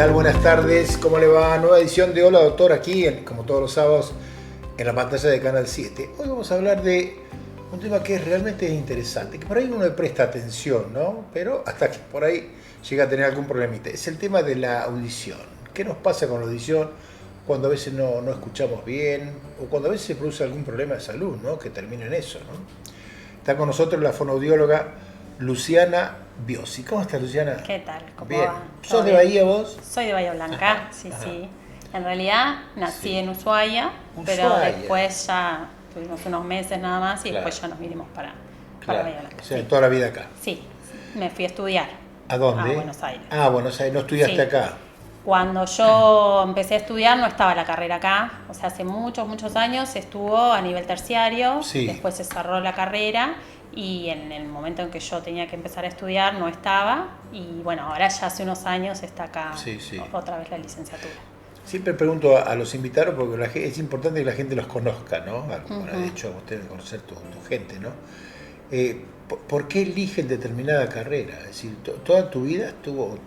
tal? Buenas tardes, ¿cómo le va? Nueva edición de Hola Doctor aquí, como todos los sábados, en la pantalla de Canal 7. Hoy vamos a hablar de un tema que realmente es interesante, que por ahí uno le presta atención, ¿no? Pero hasta que por ahí llega a tener algún problemita. Es el tema de la audición. ¿Qué nos pasa con la audición cuando a veces no escuchamos bien o cuando a veces se produce algún problema de salud, ¿no? Que termina en eso, ¿no? Está con nosotros la fonoaudióloga Luciana Biosi. ¿Cómo estás, Luciana? ¿Qué tal? ¿Cómo Bien. va? ¿Sos de Bahía vos? Soy de Bahía Blanca, Ajá, sí, ajá. sí. En realidad nací en Ushuaia, pero Ushuaia. después ya tuvimos unos meses nada más y Claro. después ya nos vinimos para Bahía Blanca. O sea, Sí. toda la vida acá. Sí, me fui a estudiar ¿A dónde? a Buenos Aires. Ah, Buenos Aires. ¿No estudiaste Sí. acá? Cuando yo empecé a estudiar no estaba la carrera acá, o sea, hace muchos años estuvo a nivel terciario, Sí. después se cerró la carrera y en el momento en que yo tenía que empezar a estudiar no estaba y bueno, ahora ya hace unos años está acá Sí. otra vez la licenciatura. Siempre pregunto a los invitados porque es importante que la gente los conozca, ¿no? Bueno, de hecho, usted debe conocer tu gente, ¿no? ¿Por qué eligen determinada carrera? Es decir, toda tu vida estuvo,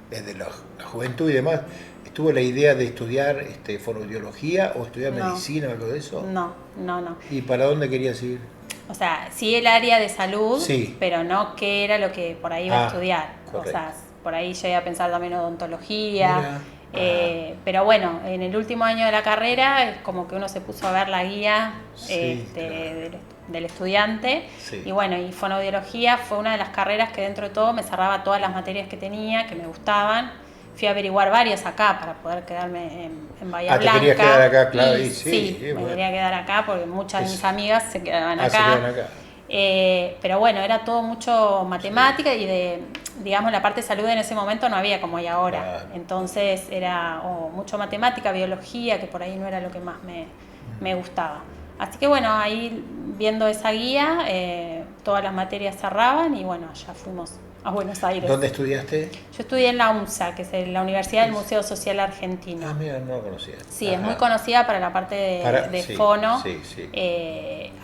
desde la juventud y demás, ¿estuvo la idea de estudiar fonoaudiología o estudiar No. medicina o algo de eso? No. ¿Y para dónde querías ir? O sea, sí el área de salud, Sí. pero no qué era lo que por ahí iba a estudiar. Correcto. O sea, por ahí llegué a pensar también en odontología. Mira. Pero bueno, en el último año de la carrera es como que uno se puso a ver la guía Sí, claro. del estudiante. Sí. Y bueno, y fonoaudiología fue una de las carreras que dentro de todo me cerraba todas las materias que tenía, que me gustaban. Fui a averiguar varias acá para poder quedarme en Bahía Blanca. ¿Te querías quedar acá? Claro, Y sí, me bueno. quería quedar acá porque muchas de mis amigas se quedaban Se acá. quedan acá. Pero bueno, era todo mucho matemática y de, digamos, la parte de salud en ese momento no había como hay ahora. Claro. Entonces era mucho matemática, biología, que por ahí no era lo que más me gustaba. Así que bueno, ahí viendo esa guía, todas las materias cerraban y bueno, ya fuimos a Buenos Aires. ¿Dónde estudiaste? Yo estudié en la UNSA, que es la Universidad del Museo Social Argentino. Ah, mira, no lo conocía. Sí, Ajá. es muy conocida para la parte de Sí, fono. Sí.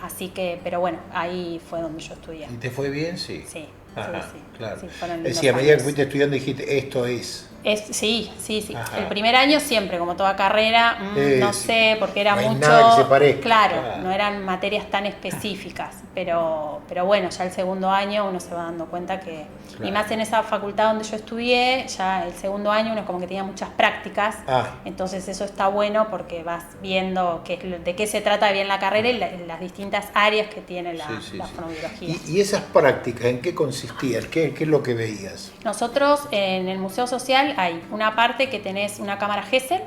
Así que, pero bueno, ahí fue donde yo estudié. ¿Y te fue bien? Sí. Sí, Ajá, sí. claro. Sí, fueron Es lindos decir, a medida que años. fuiste estudiando dijiste, esto es. Sí. Ajá. El primer año siempre, como toda carrera, no Sí. sé, porque era No hay mucho. nada que se parezca, claro, claro. no eran materias tan específicas, pero bueno, ya el segundo año uno se va dando cuenta que. Claro. Y más en esa facultad donde yo estudié, ya el segundo año uno como que tenía muchas prácticas. Entonces eso está bueno porque vas viendo de qué se trata bien la carrera y las distintas áreas que tiene la fonoaudiología. ¿Y esas prácticas en qué consistían? ¿Qué es lo que veías? Nosotros en el Museo Social hay una parte que tenés una cámara Gesell,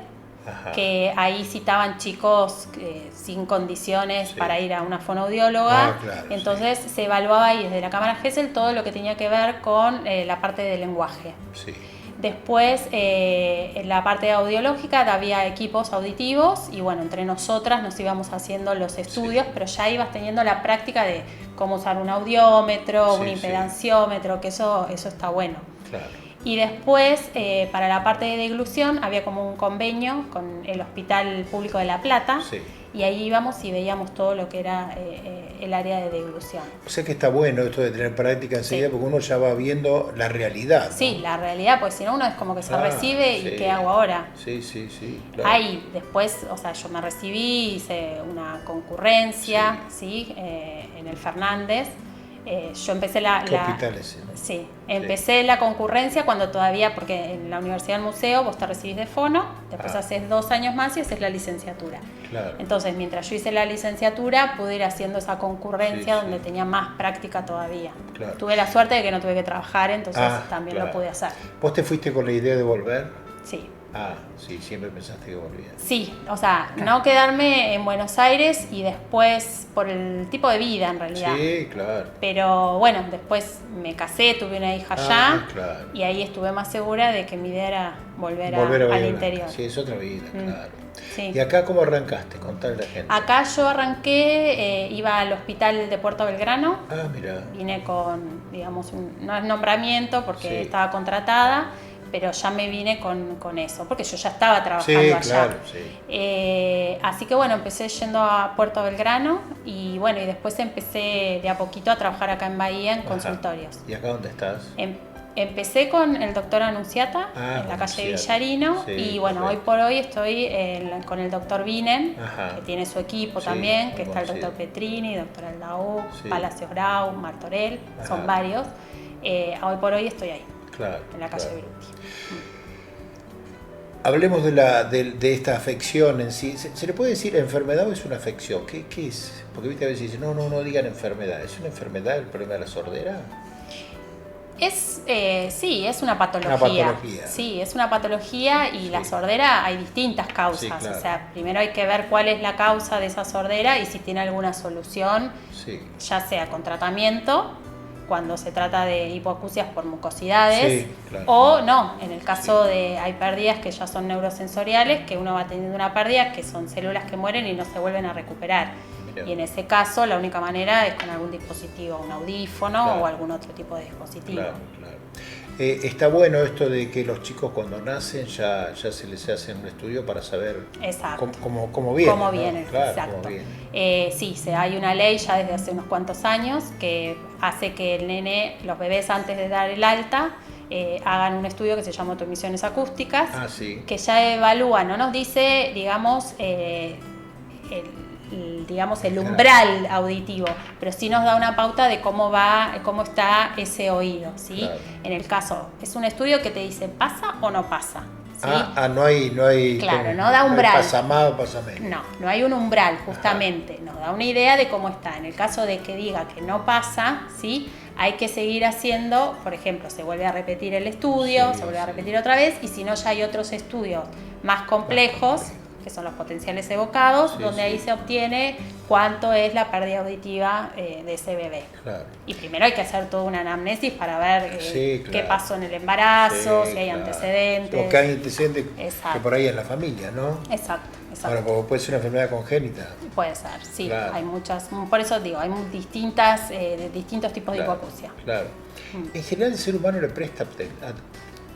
Ajá. que ahí citaban chicos sin condiciones para ir a una fonoaudióloga. Claro, entonces se evaluaba ahí desde la cámara Gesell todo lo que tenía que ver con la parte del lenguaje. Sí. Después, en la parte audiológica había equipos auditivos y bueno, entre nosotras nos íbamos haciendo los estudios, pero ya ibas teniendo la práctica de cómo usar un audiómetro, un impedanciómetro, que eso está bueno. Claro. Y después, para la parte de deglución, había como un convenio con el Hospital Público de La Plata. Sí. Y ahí íbamos y veíamos todo lo que era el área de deglución. O sea que está bueno esto de tener práctica enseguida porque uno ya va viendo la realidad, ¿no? Sí, la realidad, pues si no uno es como que se recibe y ¿qué hago ahora? Sí, claro. Ahí, después, o sea, yo me recibí, hice una concurrencia, ¿sí? En el Fernández. Yo empecé ¿Qué hospital es ese? Sí, empecé la concurrencia cuando todavía, porque en la Universidad del Museo vos te recibís de fono, después haces 2 años más y haces la licenciatura. Claro. Entonces, mientras yo hice la licenciatura, pude ir haciendo esa concurrencia donde tenía más práctica todavía. Claro. Tuve la suerte de que no tuve que trabajar, entonces también claro. lo pude hacer. ¿Vos te fuiste con la idea de volver? Sí. Sí, siempre pensaste que volvías. Sí, o sea, no quedarme en Buenos Aires y después por el tipo de vida en realidad. Sí, claro. Pero bueno, después me casé, tuve una hija allá claro. y ahí estuve más segura de que mi idea era volver al interior. Sí, es otra vida, claro. Sí. ¿Y acá cómo arrancaste? Contale a la gente. Acá yo arranqué, iba al hospital de Puerto Belgrano. Mira. Vine con, digamos, no es nombramiento porque Sí. estaba contratada, pero ya me vine con eso, porque yo ya estaba trabajando allá. Claro, sí. Así que bueno, empecé yendo a Puerto Belgrano y bueno, y después empecé de a poquito a trabajar acá en Bahía en consultorios. ¿Y acá dónde estás? Empecé con el doctor Anunciata en la calle Villarino y bueno, hoy por hoy estoy con el doctor Vinen, que tiene su equipo también, que está el doctor Petrini, doctor Aldaú, Palacios Grau, Martorell, son varios. Hoy por hoy estoy ahí, en la calle Beruti. Hablemos de esta afección en sí. ¿Se le puede decir enfermedad o es una afección? ¿Qué es? Porque viste a veces dicen, no digan enfermedad. ¿Es una enfermedad el problema de la sordera? Sí, es una patología. Sí, es una patología y la sordera hay distintas causas. Sí, claro. O sea, primero hay que ver cuál es la causa de esa sordera y si tiene alguna solución, ya sea con tratamiento, cuando se trata de hipoacusias por mucosidades, o no, en el caso de hay pérdidas que ya son neurosensoriales, que uno va teniendo una pérdida que son células que mueren y no se vuelven a recuperar. Y en ese caso la única manera es con algún dispositivo, un audífono o algún otro tipo de dispositivo. Está bueno esto de que los chicos cuando nacen ya se les hace un estudio para saber cómo vienen. Cómo vienen, exacto. Cómo vienen. Sí, hay una ley ya desde hace unos cuantos años que hace que el nene, los bebés antes de dar el alta, hagan un estudio que se llama autoemisiones acústicas, que ya evalúa, no nos dice, digamos, el umbral auditivo, pero sí nos da una pauta de cómo está ese oído, ¿sí? Claro. En el caso, es un estudio que te dice, ¿pasa o no pasa? ¿Sí? No hay claro, no da umbral. No pasa más o pasa menos. No hay un umbral, justamente. Nos da una idea de cómo está. En el caso de que diga que no pasa, ¿sí? Hay que seguir haciendo, por ejemplo, se vuelve a repetir el estudio, se vuelve a repetir otra vez, y si no, ya hay otros estudios más complejos, que son los potenciales evocados, donde ahí se obtiene cuánto es la pérdida auditiva de ese bebé. Claro. Y primero hay que hacer toda una anamnesis para ver qué pasó en el embarazo, si hay antecedentes. O que hay antecedentes que por ahí en la familia, ¿no? Exacto. Ahora, puede ser una enfermedad congénita. Puede ser, sí. Claro. Hay muchas, por eso digo, hay distintos tipos de hipoacusia. Claro. En general el ser humano le presta,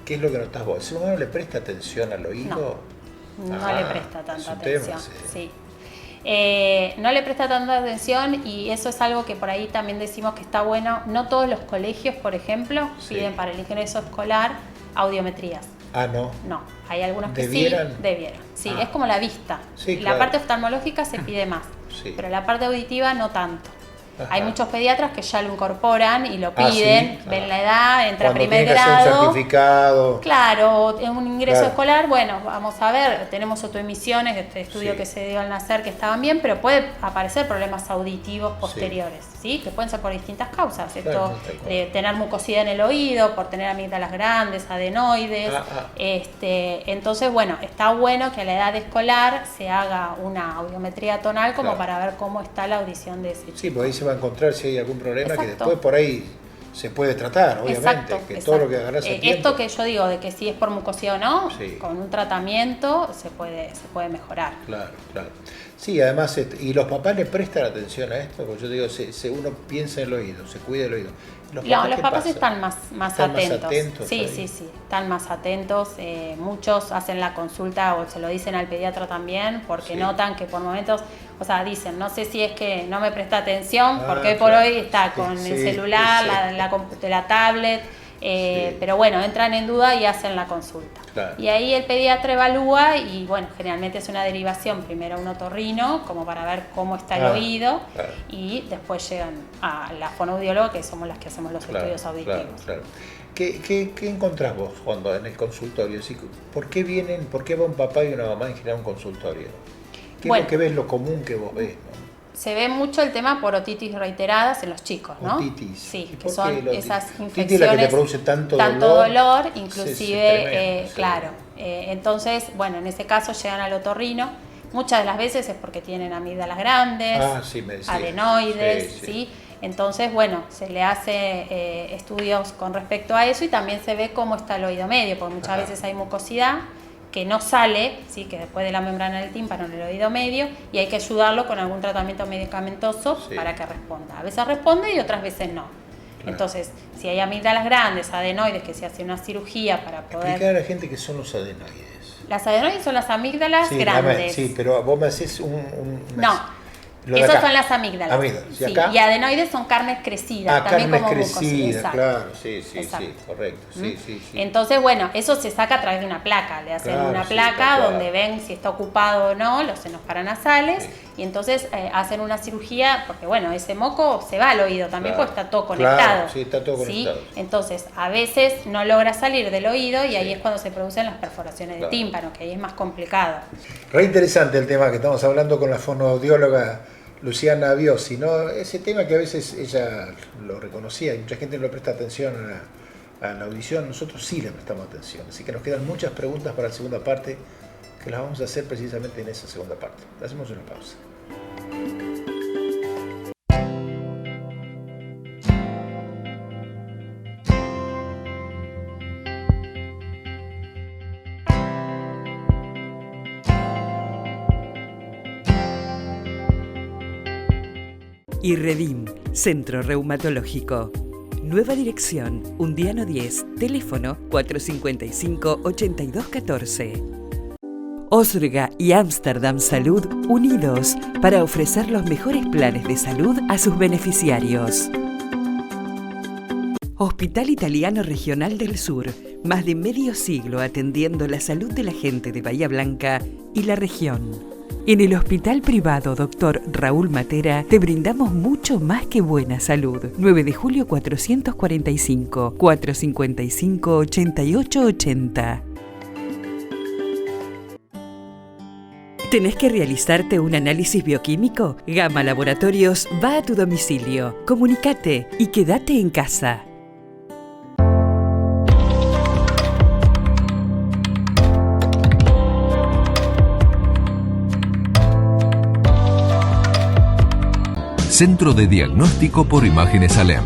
¿qué es lo que notas vos? ¿El ser humano le presta atención al oído? No le presta tanta atención. No le presta tanta atención y eso es algo que por ahí también decimos que está bueno. No todos los colegios, por ejemplo, piden para el ingreso escolar audiometrías. No. No, hay algunos que debieran. Sí, es como la vista. La parte oftalmológica se pide más, pero la parte auditiva no tanto. Hay muchos pediatras que ya lo incorporan y lo piden, ven la edad, entra a primer grado. Un certificado. Claro, en un ingreso escolar, bueno, vamos a ver, tenemos autoemisiones, este estudio que se dio al nacer que estaban bien, pero puede aparecer problemas auditivos posteriores, ¿sí? Que pueden ser por distintas causas. Esto de tener mucosidad en el oído, por tener amígdalas grandes, adenoides. Entonces, bueno, está bueno que a la edad escolar se haga una audiometría tonal como para ver cómo está la audición de ese chico. Sí, porque ahí se va a encontrar si hay algún problema que después por ahí se puede tratar, obviamente. Todo lo que agarrás el tiempo. Esto que yo digo de que si es por mucosidad o no, con un tratamiento se puede mejorar. Claro. Sí, además, ¿y los papás le prestan atención a esto? Porque yo digo, uno piensa en el oído, se cuida el oído. Los papás están más atentos. Sí, están más atentos. Muchos hacen la consulta o se lo dicen al pediatra también porque notan que por momentos, o sea, dicen, no sé si es que no me presta atención porque hoy por hoy está con el celular, la tablet, pero bueno, entran en duda y hacen la consulta. Claro. Y ahí el pediatra evalúa y bueno, generalmente es una derivación primero a un otorrino como para ver cómo está el oído y después llegan a la fonoaudióloga que somos las que hacemos los estudios auditivos. Claro. ¿Qué encontrás vos cuando en el consultorio? ¿Por qué va un papá y una mamá en general a un consultorio? ¿Qué es lo que ves, lo común que vos ves, ¿no? Se ve mucho el tema por otitis reiteradas en los chicos, ¿no? Otitis. Sí, que son esas infecciones. Otitis es la que te produce tanto dolor, inclusive, claro. Entonces, bueno, en ese caso llegan al otorrino. Muchas de las veces es porque tienen amígdalas grandes, adenoides, ¿sí? Entonces, bueno, se le hace estudios con respecto a eso y también se ve cómo está el oído medio, porque muchas veces hay mucosidad que no sale, ¿sí? Que después de la membrana del tímpano en el oído medio y hay que ayudarlo con algún tratamiento medicamentoso para que responda. A veces responde y otras veces no. Claro. Entonces, si hay amígdalas grandes, adenoides, que se hace una cirugía para poder... Explicar a la gente qué son los adenoides. Las adenoides son las amígdalas grandes. Sí, pero vos me haces No, Lo de Esos acá. son las amígdalas. Amígdalas. ¿Y Sí, acá? y adenoides son carnes crecidas, también carnes como mucosidad. crecidas, Exacto. claro, sí, Exacto. correcto, sí. Entonces, bueno, eso se saca a través de una placa. Le hacen Claro, una sí, placa tal cual. donde ven si está ocupado o no los senos paranasales, Sí. y entonces hacen una cirugía, porque bueno, ese moco se va al oído también, Claro. porque está todo Claro, conectado. sí, está todo conectado. Entonces, a veces no logra salir del oído y ahí Sí. es cuando se producen las perforaciones Claro. de tímpano, que ahí es más complicado. Re interesante el tema que estamos hablando con la fonoaudióloga Luciana Biosi, ¿no? Ese tema que a veces ella lo reconocía y mucha gente no le presta atención a la audición, nosotros sí le prestamos atención. Así que nos quedan muchas preguntas para la segunda parte, que las vamos a hacer precisamente en esa segunda parte. Hacemos una pausa. IRREDIM, Centro Reumatológico. Nueva dirección, Undiano 10, teléfono 455-8214. Osrga y Amsterdam Salud unidos para ofrecer los mejores planes de salud a sus beneficiarios. Hospital Italiano Regional del Sur, más de medio siglo atendiendo la salud de la gente de Bahía Blanca y la región. En el Hospital Privado Dr. Raúl Matera te brindamos mucho más que buena salud. 9 de julio 445, 455-8880. ¿Tenés que realizarte un análisis bioquímico? Gama Laboratorios va a tu domicilio. Comunicate y quédate en casa. Centro de Diagnóstico por Imágenes Alem.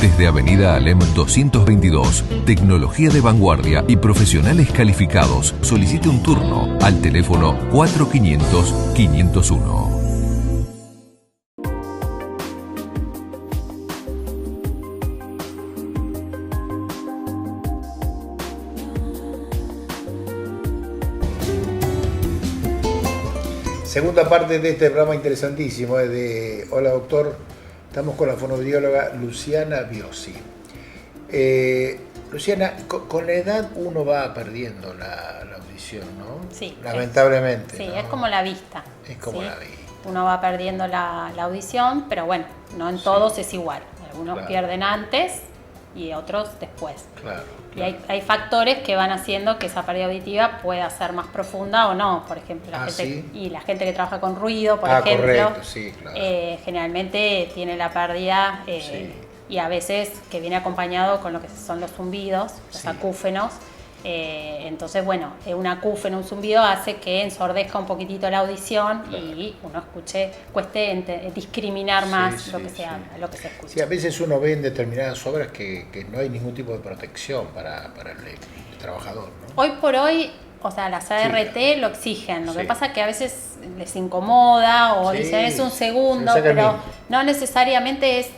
Desde Avenida Alem 222, tecnología de vanguardia y profesionales calificados. Solicite un turno al teléfono 4500-501. Segunda parte de este programa interesantísimo de Hola Doctor. Estamos con la fonoaudióloga Luciana Biosi. Luciana, con la edad uno va perdiendo la audición, ¿no? Sí. Lamentablemente. Sí, ¿no? es como la vista. Es como ¿sí? la vista. Uno va perdiendo la audición, pero bueno, no en todos es igual. Algunos Claro. pierden antes y otros después. Claro. Y hay factores que van haciendo que esa pérdida auditiva pueda ser más profunda o no. Por ejemplo, la gente que trabaja con ruido, por ejemplo, correcto, sí, claro. generalmente tiene la pérdida Sí. y a veces que viene acompañado con lo que son los zumbidos, los Sí. acúfenos. Entonces, bueno, un acúfeno, un zumbido hace que ensordezca un poquitito la audición y uno cueste discriminar más lo que se habla, lo que se escucha. Sí, a veces uno ve en determinadas obras que no hay ningún tipo de protección para el trabajador, ¿no? Hoy por hoy, o sea, las ART lo exigen. Lo que Sí. pasa es que a veces les incomoda o Sí, dicen es un segundo, se saca el pero mismo. no necesariamente es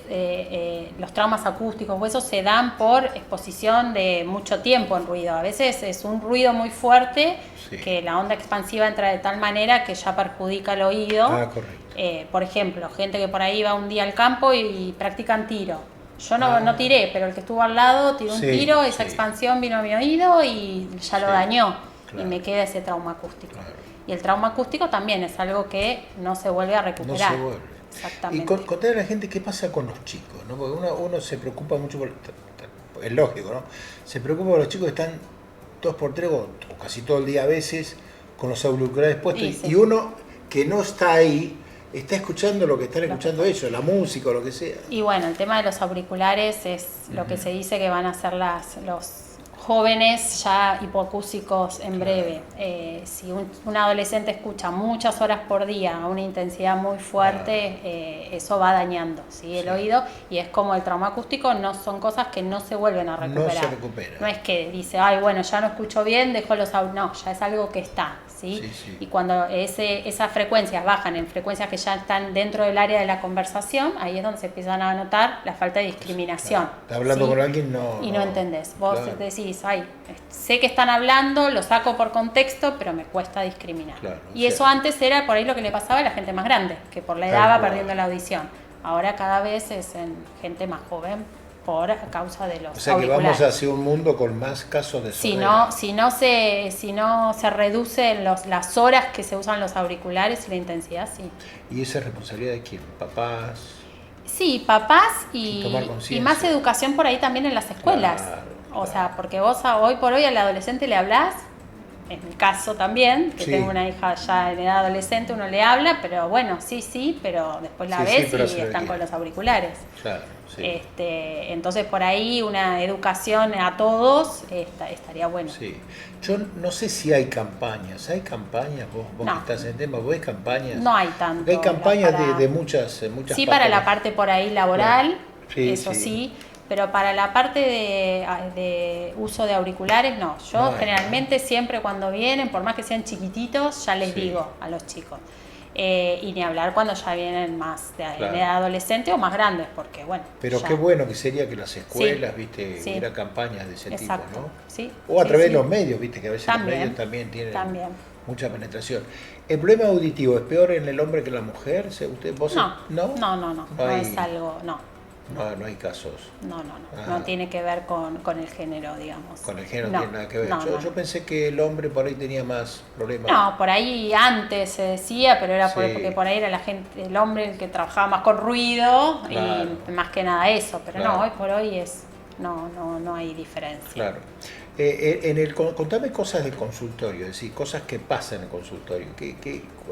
los traumas acústicos o eso se dan por exposición de mucho tiempo en ruido. A veces es un ruido muy fuerte Sí. que la onda expansiva entra de tal manera que ya perjudica el oído. Correcto. Por ejemplo, gente que por ahí va un día al campo y practican tiro. Yo no tiré, pero el que estuvo al lado tiró un Sí, tiro, esa sí. expansión vino a mi oído y ya lo Sí, dañó. claro. Y me queda ese trauma acústico. Claro. Y el trauma acústico también es algo que no se vuelve a No recuperar. se vuelve. Exactamente. Y contarle a la gente qué pasa con los chicos, ¿no? Porque uno se preocupa mucho es lógico, ¿no? Se preocupa por los chicos que están 2x3 o casi todo el día a veces con los auriculares puestos Sí. y uno que no está ahí está escuchando lo que están escuchando ellos, la música o lo que sea. Y bueno, el tema de los auriculares es lo que se dice que van a ser los jóvenes ya hipoacúsicos en breve. Si un adolescente escucha muchas horas por día a una intensidad muy fuerte, eso va dañando, ¿sí? el oído, y es como el trauma acústico, no son cosas que no se vuelven a recuperar. No se recupera. No es que dice, ay, bueno, ya no escucho bien, dejo los no, ya es algo que está. ¿sí? ¿sí? Sí, sí. Y cuando esas frecuencias bajan en frecuencias que ya están dentro del área de la conversación, ahí es donde se empiezan a notar la falta de discriminación. Claro. Estás hablando ¿sí? con alguien, Y no entendés. Vos Claro. decís, ay, sé que están hablando, lo saco por contexto, pero me cuesta discriminar. Claro, y eso antes era por ahí lo que le pasaba a la gente más grande, que por la edad Tal va cual. perdiendo la audición. Ahora cada vez es en gente más joven por causa de los O sea que auriculares. vamos hacia un mundo con más casos de sordera. Si no se reducen las horas que se usan los auriculares y la intensidad, sí. ¿Y esa es responsabilidad de quién? ¿Papás? Sí, papás Y tomar y conciencia. más educación por ahí también en las escuelas. O sea, porque vos hoy por hoy al adolescente le hablás, en mi caso también, que Sí. tengo una hija ya en edad adolescente, uno le habla, pero bueno, sí, pero después la Sí, sí, ves pero y se lo están quiere. con los auriculares. Claro, sí. Entonces por ahí una educación a todos estaría bueno. Sí. Yo no sé si hay campañas. ¿Hay campañas? Vos No. que estás en tema, ¿vos ves campañas? No hay tanto. Porque hay campañas para- de muchas Sí, partes. para la parte por ahí laboral, Claro. Sí, eso sí. sí, pero para la parte de uso de auriculares, no. Yo No hay, generalmente siempre cuando vienen, por más que sean chiquititos, ya les Sí. digo a los chicos. Y ni hablar cuando ya vienen más en Claro. edad adolescente o más grandes, porque bueno. Pero ya- qué bueno que sería que las escuelas, Sí, viste, sí. hubiera campañas de ese Exacto, tipo, ¿no? sí. O a sí, través sí. de los medios, viste, que a veces También, los medios también tienen también. mucha penetración. ¿El problema auditivo es peor en el hombre que en la mujer? ¿Vos No, ¿no? no Hay- es algo, No hay casos. no tiene que ver con el género, digamos. Con el género no tiene nada que ver. No, Yo pensé que el hombre por ahí tenía más problemas. No, por ahí antes se decía, pero era Sí. porque por ahí era el hombre el que trabajaba más con ruido Claro. y más que nada eso, pero Claro. no, hoy por hoy no hay diferencia. Claro. Contame cosas del consultorio, es decir, cosas que pasan en el consultorio.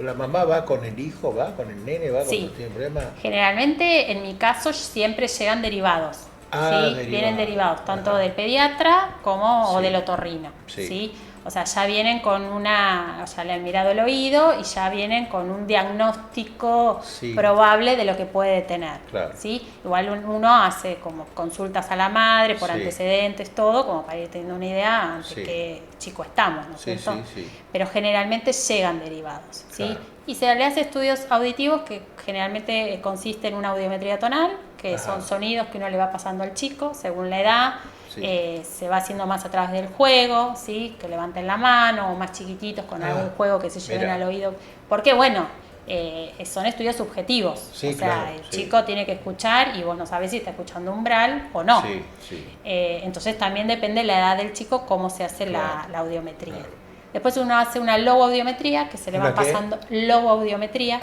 ¿La mamá va con el hijo, va con el nene, va Sí. cuando tiene problemas? Generalmente, en mi caso, siempre llegan derivados. Ah, ¿sí? derivados. Vienen derivados tanto Ajá. del pediatra como o Sí. del otorrino. Sí. ¿sí? O sea, ya vienen con le han mirado el oído y ya vienen con un diagnóstico Sí. probable de lo que puede tener. Claro. ¿sí? Igual uno hace como consultas a la madre por Sí. antecedentes, todo, como para ir teniendo una idea ante Sí. qué chico estamos, ¿no es Sí, cierto? sí. Pero generalmente llegan derivados, ¿sí? Claro. Y se le hace estudios auditivos que generalmente consiste en una audiometría tonal, que Ajá. son sonidos que uno le va pasando al chico según la edad. Sí. Se va haciendo más a través del juego, ¿sí? Que levanten la mano, o más chiquititos con algún juego que se lleven Mirá. al oído. Porque bueno, son estudios subjetivos. Sí, o sea, claro, el sí. chico tiene que escuchar y vos no sabés si está escuchando umbral o no. Sí, sí. Entonces también depende de la edad del chico cómo se hace Claro, la audiometría. claro. Después uno hace una logoaudiometría, que se le ¿Una van qué? pasando logoaudiometría,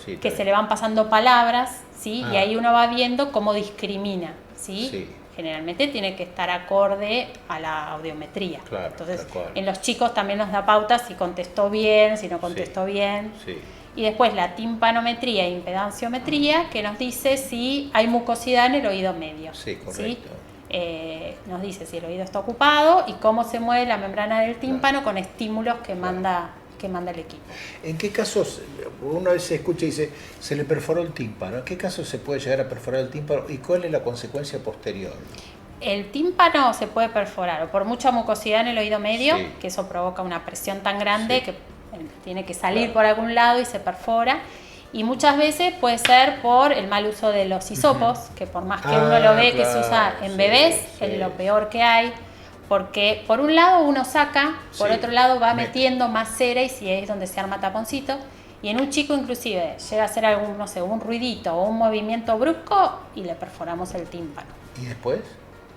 Sí. que está se le bien. van pasando palabras, ¿sí? Y Ah. ahí uno va viendo cómo discrimina, ¿sí? Sí. Generalmente tiene que estar acorde a la audiometría. Claro, Entonces, tal cual. en los chicos también nos da pauta si contestó bien, si no contestó bien. Sí. Y después la timpanometría e impedanciometría, que nos dice si hay mucosidad en el oído medio. Sí, correcto. Nos dice si el oído está ocupado y cómo se mueve la membrana del tímpano con estímulos que manda el equipo. ¿En qué casos, uno a veces escucha y dice, se le perforó el tímpano? ¿En qué casos se puede llegar a perforar el tímpano y cuál es la consecuencia posterior? El tímpano se puede perforar o por mucha mucosidad en el oído medio, Sí. que eso provoca una presión tan grande Sí. que tiene que salir Claro. por algún lado y se perfora. Y muchas veces puede ser por el mal uso de los hisopos, que por más que uno lo ve que se usa claro, en sí, bebés, sí. es lo peor que hay, porque por un lado uno saca, por Sí, otro lado va mete. metiendo más cera y si es donde se arma taponcito. Y en un chico inclusive llega a hacer algún, no sé, un ruidito o un movimiento brusco y le perforamos el tímpano. ¿Y después?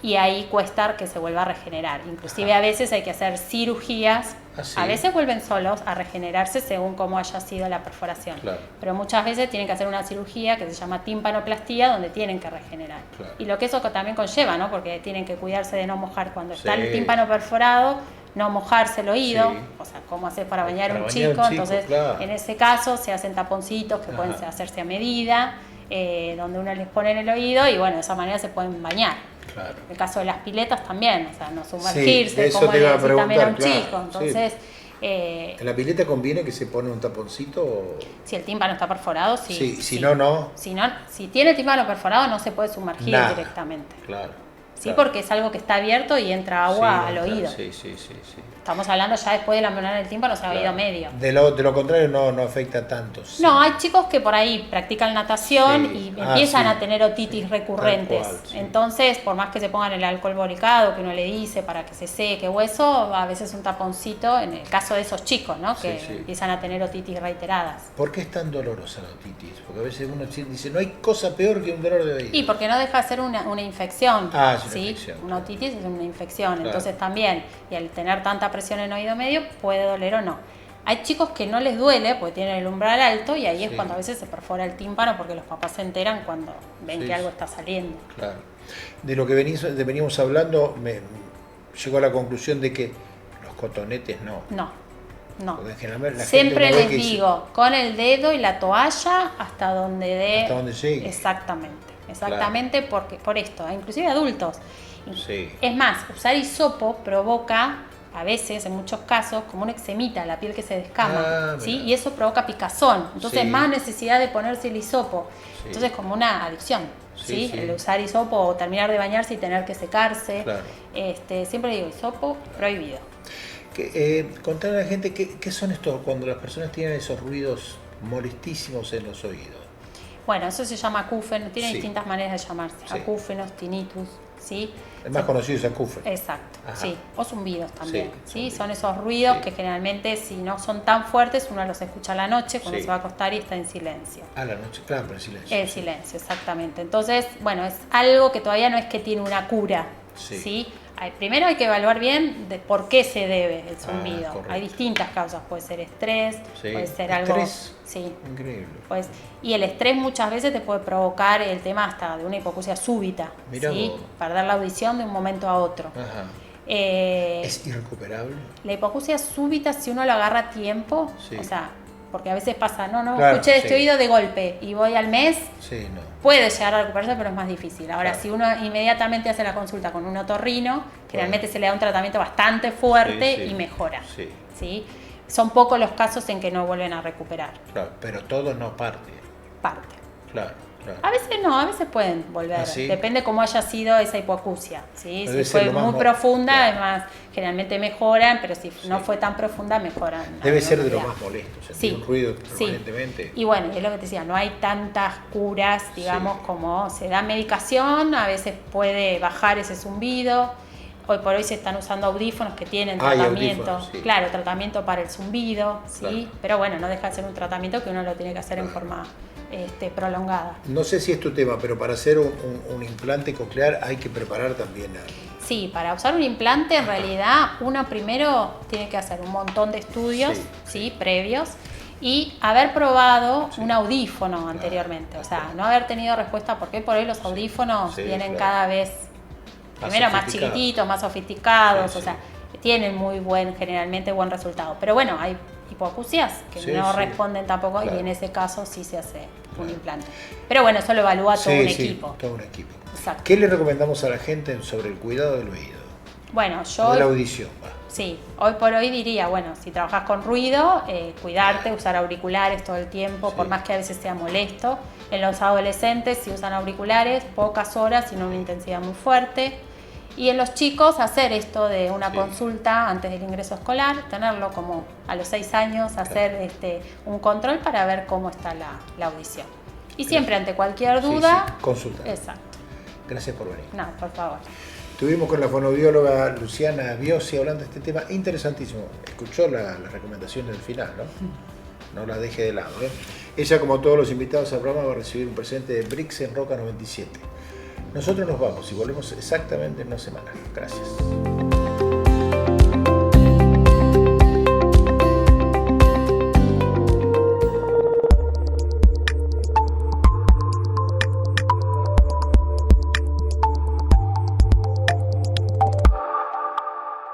Y ahí cuesta que se vuelva a regenerar. Inclusive Ajá. a veces hay que hacer cirugías. Ah, sí. A veces vuelven solos a regenerarse según cómo haya sido la perforación. Claro. Pero muchas veces tienen que hacer una cirugía que se llama tímpanoplastía donde tienen que regenerar. Claro. Y lo que eso también conlleva, ¿no? Porque tienen que cuidarse de no mojar cuando está Sí. el tímpano perforado, no mojarse el oído. Sí. O sea, cómo hacer para bañar Para un bañar chico. un chico, Entonces, claro. en ese caso se hacen taponcitos que pueden Ajá. hacerse a medida, donde uno les pone en el oído y bueno, de esa manera se pueden bañar. Claro. El caso de las piletas también, o sea, no sumergirse, de eso como te le iba a decís también a un preguntar, chico. claro, Entonces, ¿En la pileta conviene que se pone un taponcito? O... si el tímpano está perforado, sí. Sí, si sí. no, no. Si tiene el tímpano perforado, no se puede sumergir Nada. directamente. Claro. ¿sí? Claro. Porque es algo que está abierto y entra agua al oído. Sí. Estamos hablando ya después de la membrana del tímpano, o sea, oído medio. De lo contrario no afecta tanto. Sí. No, hay chicos que por ahí practican natación Sí. y empiezan Sí. a tener otitis recurrentes. Tal cual, sí. Entonces, por más que se pongan el alcohol borilicado, que uno le dice para que se seque hueso, a veces un taponcito, en el caso de esos chicos, ¿no? Que Sí. empiezan a tener otitis reiteradas. ¿Por qué es tan dolorosa la otitis? Porque a veces uno dice, no hay cosa peor que un dolor de oído. Y porque no deja de ser una infección. Ah, es una ¿sí? infección. Una otitis es una infección. Claro. Entonces también, y al tener tanta presión en oído medio, puede doler o no. Hay chicos que no les duele porque tienen el umbral alto y ahí es Sí. cuando a veces se perfora el tímpano porque los papás se enteran cuando ven Sí, que algo sí. está saliendo. Claro. De lo que veníamos hablando, llegó a la conclusión de que los cotonetes no. No. Porque generalmente la Siempre gente uno ve les que dice, digo, con el dedo y la toalla hasta donde dé. Hasta donde llegue. Exactamente, porque por esto, inclusive adultos. Sí. Es más, usar hisopo provoca, a veces, en muchos casos, como una ecsemita, la piel que se descama, Ah, ¿sí? mirá. Y eso provoca picazón. Entonces, Sí. más necesidad de ponerse el hisopo. Sí. Entonces, como una adicción, Sí, ¿sí? sí. El usar hisopo o terminar de bañarse y tener que secarse. Claro. Siempre digo, hisopo prohibido. Contarle a la gente qué son estos, cuando las personas tienen esos ruidos molestísimos en los oídos. Bueno, eso se llama acúfeno, tiene Sí. distintas maneras de llamarse. Sí. Acúfenos, tinnitus, ¿sí? El más conocido es acúfeno. Exacto, Ajá. sí. O zumbidos también, Sí, ¿sí? Son esos ruidos Sí. que generalmente, si no son tan fuertes, uno los escucha a la noche cuando Sí. se va a acostar y está en silencio. A la noche, claro, pero en silencio. El silencio, exactamente. Entonces, bueno, es algo que todavía no es que tiene una cura, Sí. ¿sí? Primero hay que evaluar bien de por qué se debe el zumbido. correcto. Hay distintas causas, puede ser estrés, Sí. puede ser ¿Estrés? algo... Sí. Increíble. Pues, y el estrés muchas veces te puede provocar el tema hasta de una hipoacusia súbita, Mirá ¿sí? vos. Perder la audición de un momento a otro. Ajá. Eh, ¿Es irrecuperable? la hipoacusia súbita, si uno lo agarra a tiempo, Sí. o sea, porque a veces pasa, no Claro, escuché de este sí. oído de golpe y voy al mes, Sí, no. puede llegar a recuperarse, pero es más difícil. Ahora, Claro. si uno inmediatamente hace la consulta con un otorrino, generalmente se le da un tratamiento bastante fuerte Sí, sí. y mejora. Sí, ¿sí? Son pocos los casos en que no vuelven a recuperar. claro. Pero todo no parte. Parte. Claro, claro. A veces no, a veces pueden volver. ¿Ah, sí? Debe cómo haya sido esa hipoacusia. ¿sí? Debe Si ser fue lo más muy mo- profunda, claro. es más, generalmente mejoran, pero si no fue tan profunda, mejoran. Debe la ser de lo normalidad. más molesto, sentir Sí, un ruido sí. permanentemente. Y bueno, es lo que te decía, no hay tantas curas, digamos, Sí. como se da medicación, a veces puede bajar ese zumbido. Hoy por hoy se están usando audífonos que tienen Hay tratamiento, audífonos, sí. claro, tratamiento para el zumbido, ¿sí? Claro. Pero bueno, no deja de ser un tratamiento que uno lo tiene que hacer en forma prolongada. No sé si es tu tema, pero para hacer un implante coclear hay que preparar también Sí, para usar un implante en realidad uno primero tiene que hacer un montón de estudios, ¿sí? Previos, y haber probado un audífono anteriormente, o sea, no haber tenido respuesta porque por hoy los audífonos Sí, vienen claro. cada vez primero más sofisticados. chiquititos, más sofisticados, Sí, o sí. sea, tienen generalmente buen resultado. Pero bueno, hay hipoacusias que Sí, no sí. responden tampoco Claro. y en ese caso sí se hace un implante. Pero bueno, eso lo evalúa todo un equipo. todo un equipo. Exacto. ¿Qué le recomendamos a la gente sobre el cuidado del oído? Bueno, De la audición, va. Sí, hoy por hoy diría, bueno, si trabajas con ruido, cuidarte, usar auriculares todo el tiempo, Sí. por más que a veces sea molesto. En los adolescentes, si usan auriculares, pocas horas y no una intensidad muy fuerte. Y en los chicos, hacer esto de una Sí. consulta antes del ingreso escolar, tenerlo como a los 6 años, hacer un control para ver cómo está la audición. Y siempre ante cualquier Sí, duda, sí, consulta. exacto. Gracias por venir. No, por favor. Estuvimos con la fonoaudióloga Luciana Biosi hablando de este tema interesantísimo. Escuchó las recomendaciones del final, ¿no? No la deje de lado, ¿eh? Ella, como todos los invitados al programa, va a recibir un presente de Brix en Roca 97. Nosotros nos vamos y volvemos exactamente en una semana. Gracias.